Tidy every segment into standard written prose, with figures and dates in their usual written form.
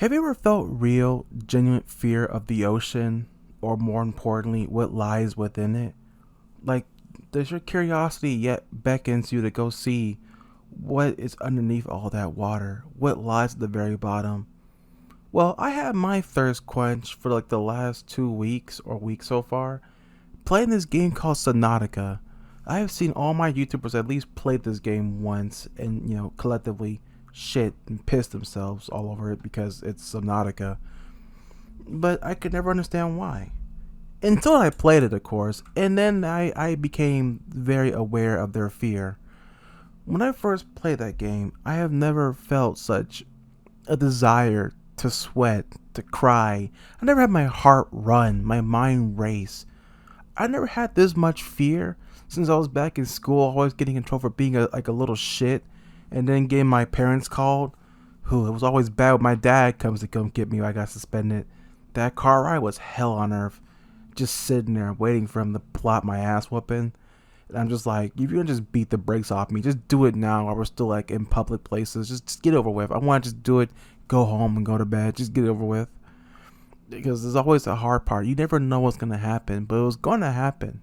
Have you ever felt real, genuine fear of the ocean, or more importantly, what lies within it? Like, does your curiosity yet beckons you to go see what is underneath all that water? What lies at the very bottom? Well, I had my thirst quenched for like the last 2 weeks or week so far, playing this game called Subnautica. I have seen all my YouTubers at least play this game once and, collectively shit and piss themselves all over it because it's Subnautica. But I could never understand why. Until I played it, of course, and then I became very aware of their fear. When I first played that game, I have never felt such a desire to sweat, to cry. I never had my heart run, my mind race. I never had this much fear since I was back in school, always getting in trouble for being like a little shit, and then getting my parents called. Who it was always bad when my dad comes to come get me. I got suspended. That car ride was hell on earth. Just sitting there waiting for him to plot my ass whooping. And I'm just like, if you're gonna just beat the brakes off me, just do it now while we're still like in public places. Just get over with. I want to just do it, go home and go to bed. Just get it over with. Because there's always a hard part. You never know what's gonna happen, but it was gonna happen.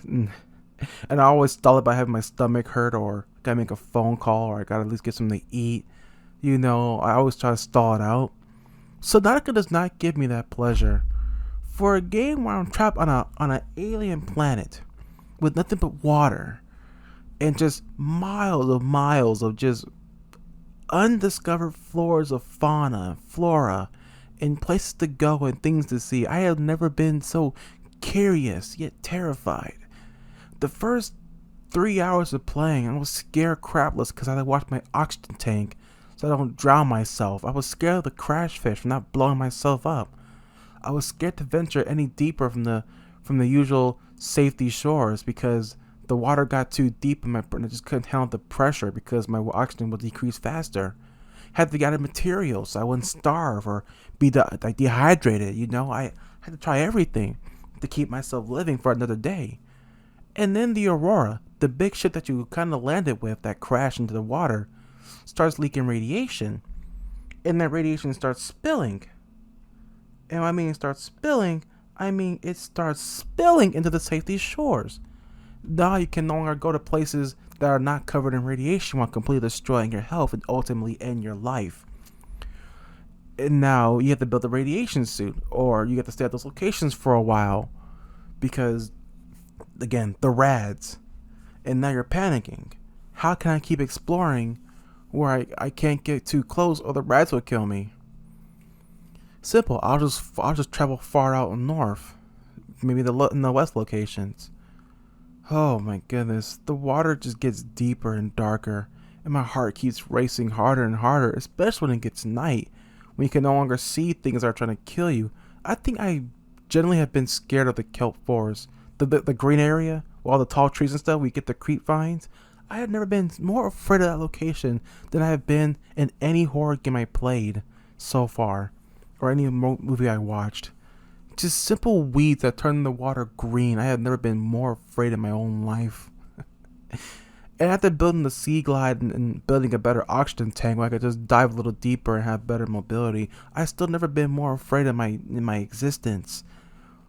And I always thought about having my stomach hurt, or gotta make a phone call, or I gotta at least get something to eat. I always try to stall it out. So Nautica does not give me that pleasure. For a game where I'm trapped on an alien planet with nothing but water and just miles of just undiscovered floors of fauna, flora, and places to go and things to see, I have never been so curious yet terrified. The first 3 hours of playing, I was scared crapless because I had to watch my oxygen tank so I don't drown myself. I was scared of the crash fish from not blowing myself up. I was scared to venture any deeper from the usual safety shores because the water got too deep and I just couldn't handle the pressure because my oxygen would decrease faster. Had to get materials so I wouldn't starve or be dehydrated. I had to try everything to keep myself living for another day. And then the Aurora, the big ship that you kind of landed with that crashed into the water, starts leaking radiation, and that radiation starts spilling. And when I mean it starts spilling, I mean it starts spilling into the safety shores. Now you can no longer go to places that are not covered in radiation while completely destroying your health and ultimately end your life. And now you have to build a radiation suit, or you have to stay at those locations for a while because, again, the rads. And now you're panicking. How can I keep exploring where I can't get too close or the rads will kill me? Simple. I'll just travel far out north, maybe in the west locations. Oh my goodness, the water just gets deeper and darker, and my heart keeps racing harder and harder, especially when it gets night, when you can no longer see things that are trying to kill you. I think I generally have been scared of the kelp forest, the green area, with all the tall trees and stuff. We get the creep vines. I have never been more afraid of that location than I have been in any horror game I played so far, or any movie I watched. Just simple weeds that turn the water green. I have never been more afraid in my own life. And after building the sea glide and building a better oxygen tank where I could just dive a little deeper and have better mobility, I still never been more afraid in my existence.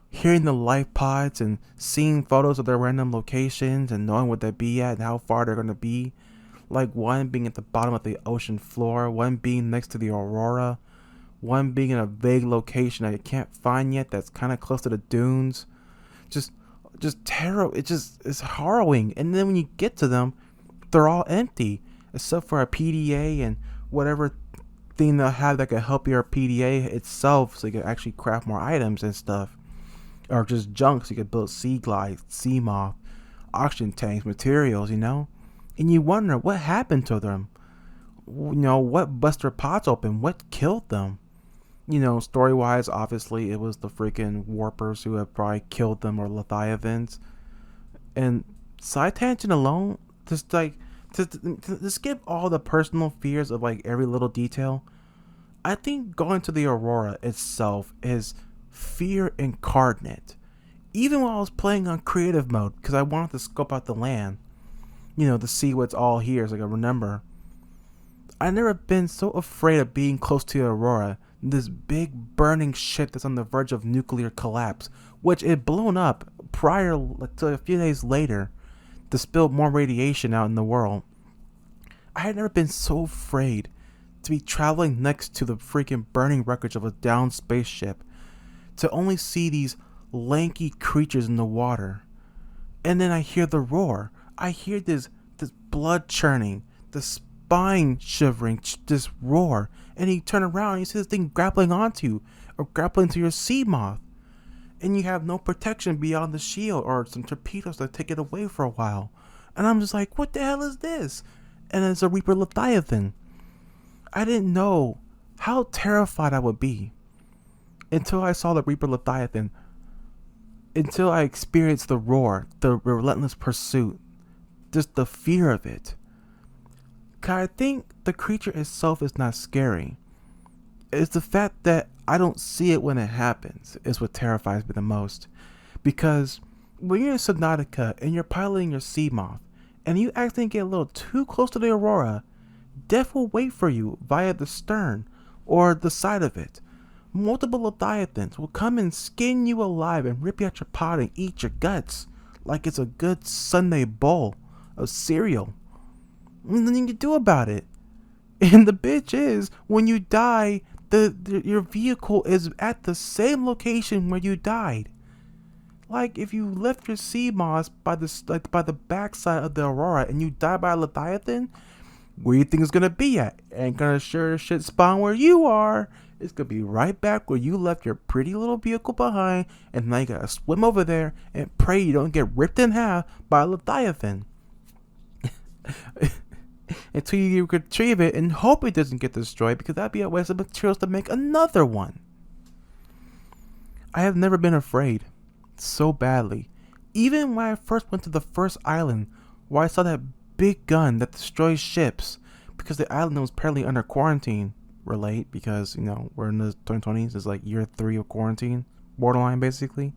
Hearing the life pods and seeing photos of their random locations and knowing what they be at and how far they're gonna be. Like one being at the bottom of the ocean floor, one being next to the Aurora, one being in a vague location that you can't find yet that's kind of close to the dunes. Just terrible. It's harrowing. And then when you get to them, they're all empty except for a PDA and whatever thing they'll have that can help your PDA itself, so you can actually craft more items and stuff, or just junk so you can build sea glide, sea moth, oxygen tanks, materials. And you wonder what happened to them. What bust their pots open? What killed them? Story wise, obviously, it was the freaking warpers who have probably killed them, or Leviathans. And side tangent alone, just like to skip all the personal fears of like every little detail, I think going to the Aurora itself is fear incarnate. Even while I was playing on creative mode, because I wanted to scope out the land, to see what's all here, so I can remember. I never been so afraid of being close to the Aurora, this big burning ship that's on the verge of nuclear collapse, which it blown up prior to a few days later to spill more radiation out in the world. I had never been so afraid to be traveling next to the freaking burning wreckage of a downed spaceship, to only see these lanky creatures in the water. And then I hear the roar. I hear this blood churning, the spine shivering, this roar. And you turn around and you see this thing grappling onto you, or grappling to your sea moth. And you have no protection beyond the shield or some torpedoes that take it away for a while. And I'm just like, what the hell is this? And it's a Reaper Leviathan. I didn't know how terrified I would be until I saw the Reaper Leviathan, until I experienced the roar, the relentless pursuit, just the fear of it. 'Cause I think the creature itself is not scary. It's the fact that I don't see it when it happens is what terrifies me the most. Because when you're in Subnautica and you're piloting your sea moth, and you accidentally get a little too close to the Aurora, death will wait for you via the stern or the side of it. Multiple leviathans will come and skin you alive and rip you out your pot and eat your guts like it's a good Sunday bowl of cereal. And nothing you can do about it. And the bitch is, when you die, your vehicle is at the same location where you died. Like if you left your sea moss by the backside of the Aurora and you die by a leviathan, where you think it's gonna be at? Ain't gonna sure as shit spawn where you are. It's gonna be right back where you left your pretty little vehicle behind, and now you gotta swim over there and pray you don't get ripped in half by a leviathan. Until you retrieve it and hope it doesn't get destroyed, because that'd be a waste of materials to make another one. I have never been afraid so badly. Even when I first went to the first island where I saw that big gun that destroys ships, because the island was apparently under quarantine. Relate, because we're in the 2020s. It's like year 3 of quarantine, borderline basically.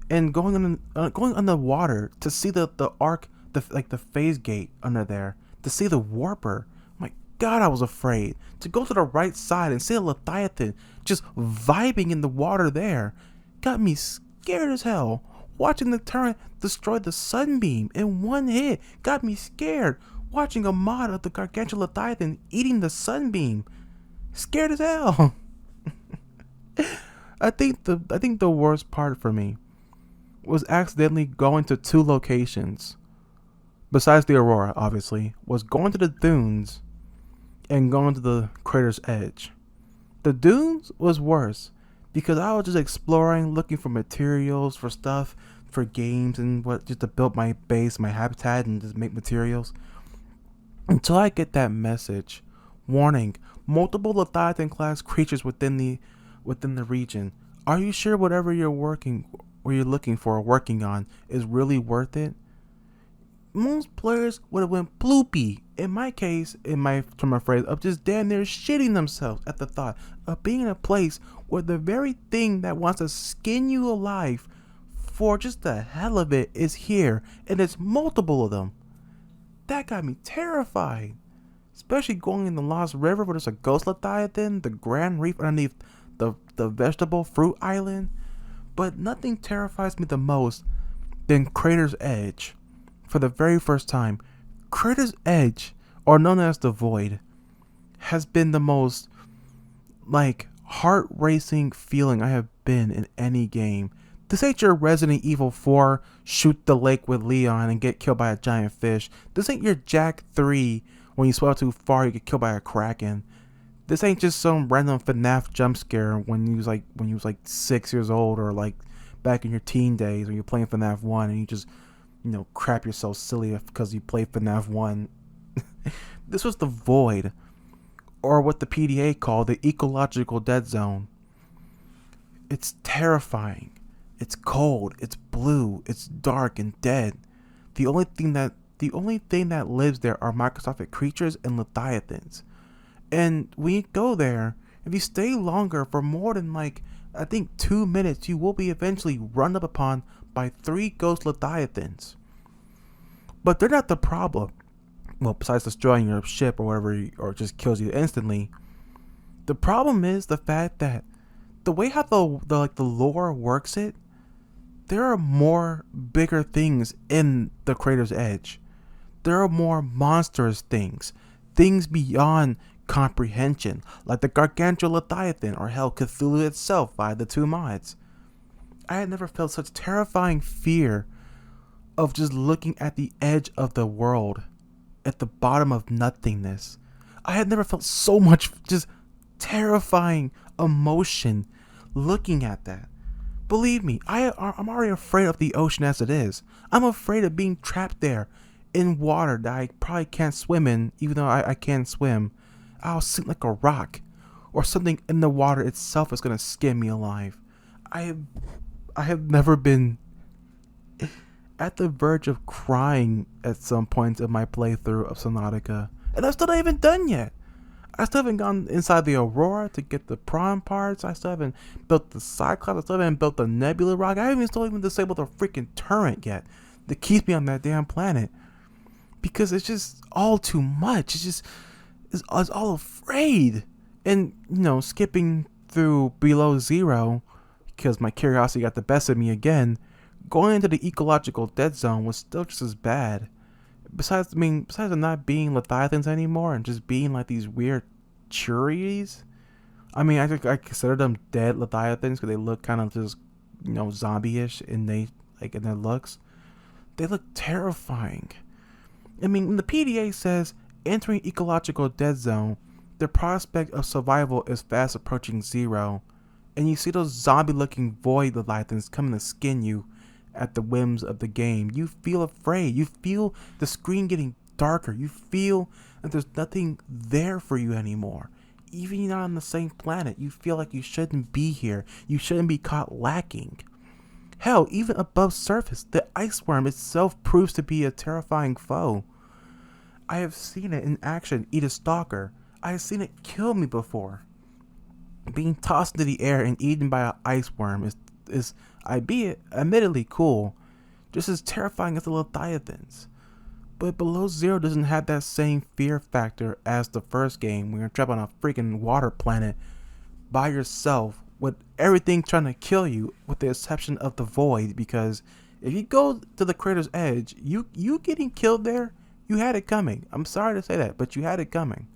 And going on the water to see the arc, the phase gate under there, to see the warper. My God, I was afraid to go to the right side and see a leviathan just vibing in the water there. Got me scared as hell. Watching the turret destroy the sunbeam in one hit got me scared. Watching a mod of the gargantuan leviathan eating the sunbeam, scared as hell. I think the worst part for me was accidentally going to 2 locations, besides the Aurora, obviously, was going to the dunes and going to the crater's edge. The dunes was worse because I was just exploring, looking for materials, for stuff, for games, and just to build my base, my habitat, and just make materials. Until I get that message, warning: multiple Leviathan class creatures within the region. Are you sure whatever you're looking for or working on is really worth it? Most players would have went bloopy. In my case, from my phrase, of just damn near shitting themselves at the thought of being in a place where the very thing that wants to skin you alive for just the hell of it is here, and it's multiple of them. That got me terrified. Especially going in the Lost River where there's a ghost leviathan, the Grand Reef underneath the vegetable fruit island. But nothing terrifies me the most than Crater's Edge. For the very first time, Crater's Edge, or known as the Void, has been the most heart-racing feeling I have been in any game. This ain't your Resident Evil 4 shoot the lake with Leon and get killed by a giant fish. This ain't your Jack 3 when you swell too far you get killed by a kraken. This ain't just some random FNAF jump scare when you was 6 years old, or back in your teen days when you're playing FNAF 1 and you just crap yourself silly because you played FNAF 1. This was the Void, or what the PDA called the ecological dead zone. It's terrifying. It's cold, it's blue, it's dark and dead. The only thing that lives there are microscopic creatures and leviathans. And when you go there, if you stay longer for more than 2 minutes, you will be eventually run up upon by 3 ghost leviathans. But they're not the problem. Well, besides destroying your ship or whatever, or just kills you instantly. The problem is the fact that the way how the lore works it, there are more bigger things in the Crater's Edge. There are more monstrous things, things beyond comprehension, like the Gargantua Leviathan or hell Cthulhu itself by the two mods. I had never felt such terrifying fear of just looking at the edge of the world, at the bottom of nothingness. I had never felt so much just terrifying emotion looking at that. Believe me, I'm already afraid of the ocean as it is. I'm afraid of being trapped there in water that I probably can't swim in, even though I can swim. I'll sink like a rock, or something in the water itself is gonna skin me alive. I have never been at the verge of crying at some points of my playthrough of Subnautica, and I'm still not even done yet. I still haven't gone inside the Aurora to get the prawn parts. I still haven't built the Cyclops. I still haven't built the Nebula Rock. I haven't still even disabled the freaking turret yet that keeps me on that damn planet. Because it's just all too much. I was all afraid. And, skipping through below zero, because my curiosity got the best of me again, going into the ecological dead zone was still just as bad. Besides it not being Leviathans anymore and just being like these weird Churies. I mean, I consider them dead Leviathans because they look kind of just, zombie-ish in their looks. They look terrifying. I mean, when the PDA says entering ecological dead zone, the prospect of survival is fast approaching zero, and you see those zombie-looking void Leviathans coming to skin you at the whims of the game, you feel afraid. You feel the screen getting darker. You feel that there's nothing there for you anymore. Even you're not on the same planet, you feel like you shouldn't be here. You shouldn't be caught lacking. Hell, even above surface, the ice worm itself proves to be a terrifying foe. I have seen it in action eat a stalker. I have seen it kill me before. Being tossed into the air and eaten by an ice worm is albeit admittedly cool, just as terrifying as the Leviathans. But Below Zero doesn't have that same fear factor as the first game when you're trapped on a freaking water planet by yourself with everything trying to kill you with the exception of the void, because if you go to the Crater's Edge, you getting killed there, you had it coming. I'm sorry to say that, but you had it coming.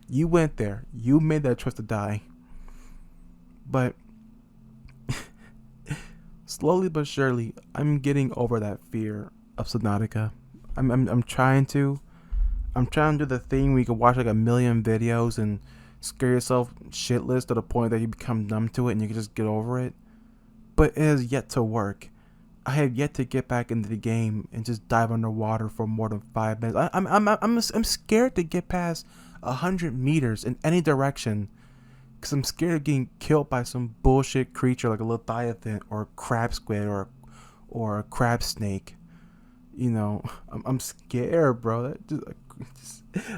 You went there. You made that choice to die. But slowly but surely, I'm getting over that fear of Subnautica. I'm trying to do the thing where you can watch like a million videos and scare yourself shitless to the point that you become numb to it and you can just get over it. But it has yet to work. I have yet to get back into the game and just dive underwater for more than 5 minutes. I'm scared to get past 100 meters in any direction, because I'm scared of getting killed by some bullshit creature like a Leviathan or a crab squid or a crab snake. I'm scared, bro.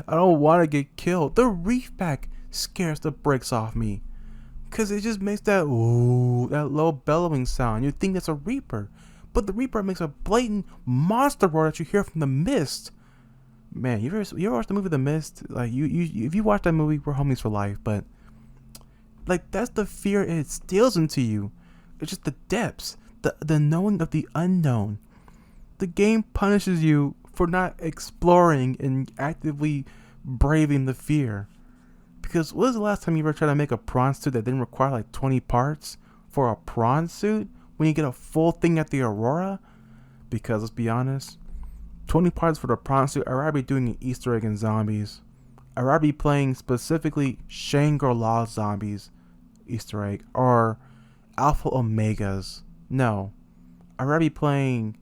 I don't want to get killed. The reefback scares the brakes off me, because it just makes that low bellowing sound. You think that's a reaper, but the reaper makes a blatant monster roar that you hear from the mist. Man, you ever watched the movie The Mist? Like you if you watch that movie, we're homies for life. But like, that's the fear it instills into you. It's just the depths, the knowing of the unknown. The game punishes you for not exploring and actively braving the fear. Because when was the last time you ever tried to make a prawn suit that didn't require like 20 parts for a prawn suit when you get a full thing at the Aurora? Because let's be honest, 20 parts for the prawn suit, I'd rather be doing an Easter egg in zombies. I'd rather be playing specifically Shangri-La zombies Easter egg or Alpha Omegas. No, I'd rather be playing,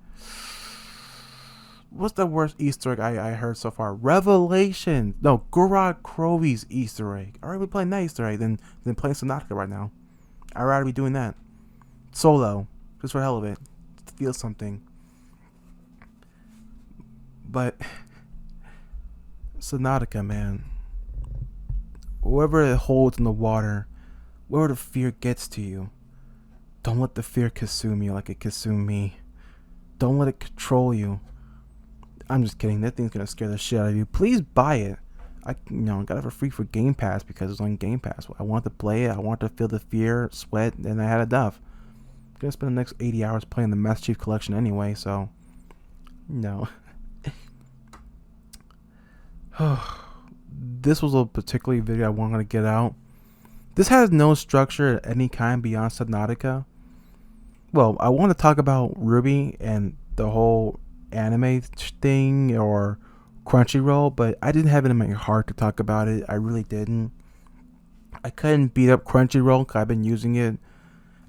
what's the worst Easter egg I heard so far? Revelation. No, Gurad Krovi's Easter egg. I'd rather be playing that Easter egg than playing Subnautica right now. I'd rather be doing that solo, just for the hell of it, to feel something. But Subnautica, man, wherever it holds in the water, wherever the fear gets to you, don't let the fear consume you like it consumed me. Don't let it control you. I'm just kidding. That thing's gonna scare the shit out of you. Please buy it. I got it for free for Game Pass because it's on Game Pass. I wanted to play it. I wanted to feel the fear, sweat, and I had enough. I'm gonna spend the next 80 hours playing the Master Chief Collection anyway, so no. This was a particular video I wanted to get out. This has no structure of any kind beyond Subnautica. Well, I want to talk about Ruby and the whole anime thing or Crunchyroll, but I didn't have it in my heart to talk about it. I really didn't. I couldn't beat up Crunchyroll because I've been using it.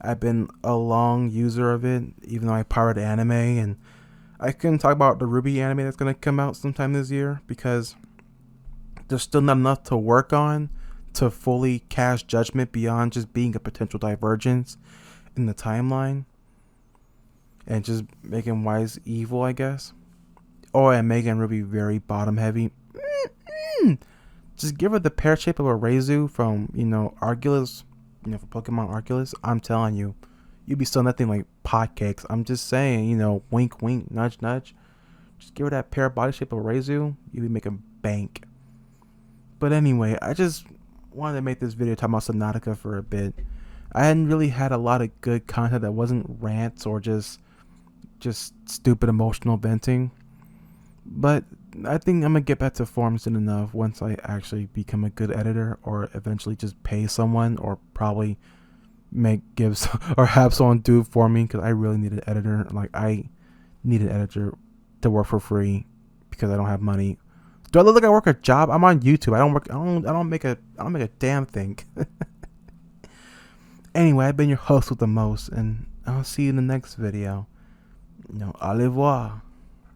I've been a long user of it, even though I pirate anime, and I couldn't talk about the Ruby anime that's going to come out sometime this year because there's still not enough to work on to fully cast judgment beyond just being a potential divergence in the timeline and just making Wise evil, I guess. Oh, and making Ruby very bottom heavy. Just give her the pear shape of a Reizu from, Arceus, for Pokemon Arceus. I'm telling you, you'd be selling that thing like potcakes. I'm just saying, wink, wink, nudge, nudge. Just give her that pear body shape of a Reizu. You'd be making bank. But anyway, I just wanted to make this video talking about Subnautica for a bit. I hadn't really had a lot of good content that wasn't rants or just stupid emotional venting. But I think I'm going to get back to form soon enough once I actually become a good editor or eventually just pay someone or probably or have someone do it for me because I really need an editor. Like, I need an editor to work for free because I don't have money. Do I look like I work a job? I'm on YouTube. I don't make a damn thing. Anyway, I've been your host with the most, and I'll see you in the next video. Au revoir.